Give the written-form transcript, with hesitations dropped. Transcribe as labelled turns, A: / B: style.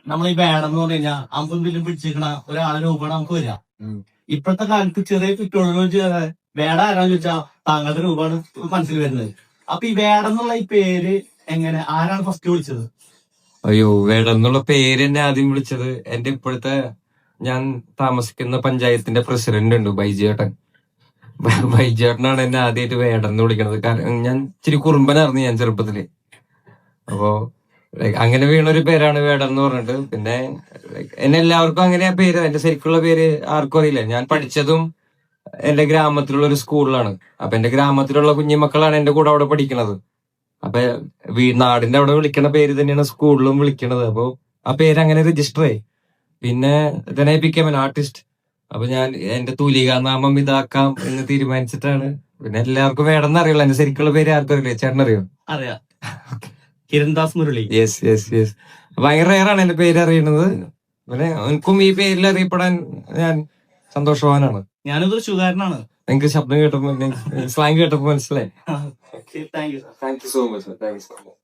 A: നമ്മൾ ഈ വേടം എന്ന് പറഞ്ഞു കഴിഞ്ഞാൽ അമ്പതിലും പിടിച്ചിരിക്കണ ഒരാളെ രൂപമാണ് നമുക്ക് വരിക. ഇപ്പോഴത്തെ കാലത്ത് ചെറിയ കുട്ടികളോട് വേട ആരാന്ന് ചോദിച്ചാൽ താങ്കളുടെ രൂപമാണ് മനസ്സിൽ വരുന്നത്. അപ്പൊ ഈ വേടം എന്നുള്ള ഈ പേര് എങ്ങനെ ആരാണ് ഫസ്റ്റ് വിളിച്ചത്?
B: അയ്യോ, വേടം എന്നുള്ള പേര് എന്നെ ആദ്യം വിളിച്ചത് എന്റെ ഇപ്പോഴത്തെ ഞാൻ താമസിക്കുന്ന പഞ്ചായത്തിന്റെ പ്രസിഡന്റ് ഉണ്ട്, ബൈജേട്ടൻ. ബൈജേട്ടനാണ് എന്നെ ആദ്യമായിട്ട് വേടം എന്ന് വിളിക്കണത്. കാരണം ഞാൻ ഇച്ചിരി കുറുമ്പനായിരുന്നു ഞാൻ ചെറുപ്പത്തില്. അപ്പോ അങ്ങനെ വീണൊരു പേരാണ് വേടം എന്ന് പറഞ്ഞിട്ട്. പിന്നെ എന്നെ എല്ലാവർക്കും അങ്ങനെ ആ പേര്, എന്റെ ശരിക്കുള്ള പേര് ആർക്കും അറിയില്ല. ഞാൻ പഠിച്ചതും എന്റെ ഗ്രാമത്തിലുള്ള ഒരു സ്കൂളിലാണ്. അപ്പൊ എന്റെ ഗ്രാമത്തിലുള്ള കുഞ്ഞുമക്കളാണ് എന്റെ കൂടെ അവിടെ പഠിക്കണത്. അപ്പൊ നാടിന്റെ അവിടെ വിളിക്കണ പേര് തന്നെയാണ് സ്കൂളിലും വിളിക്കണത്. അപ്പൊ ആ പേര് അങ്ങനെ രജിസ്റ്റർ ആയി. പിന്നെ ഐ ബിക്കേം ആൻ ആർട്ടിസ്റ്റ്. അപ്പൊ ഞാൻ എന്റെ തൂലികാനാമം ഇതാക്കാം എന്ന് തീരുമാനിച്ചിട്ടാണ്. പിന്നെ എല്ലാവർക്കും വേണമെന്ന് അറിയില്ല. എന്റെ ശരിക്കുള്ള പേര് ആർക്കും അറിയില്ല. ചേട്ടനറിയോ?
A: അറിയാം, Kirandas Murali.
B: Yes yes yes. ഭയങ്കര റയറാണ് എന്റെ പേര് അറിയണത്. പിന്നെ എനിക്കും ഈ പേരിൽ അറിയപ്പെടാൻ ഞാൻ സന്തോഷവാനാണ്.
A: ഞാനൊരു തൃശ്ശൂർകാരനാണ്.
B: എനിക്ക് ശബ്ദം കേട്ടപ്പോ, സ്ലാങ് കേട്ടപ്പോ മനസ്സിലായി.
A: Thank you.
B: Thank you so much. Thank you so much.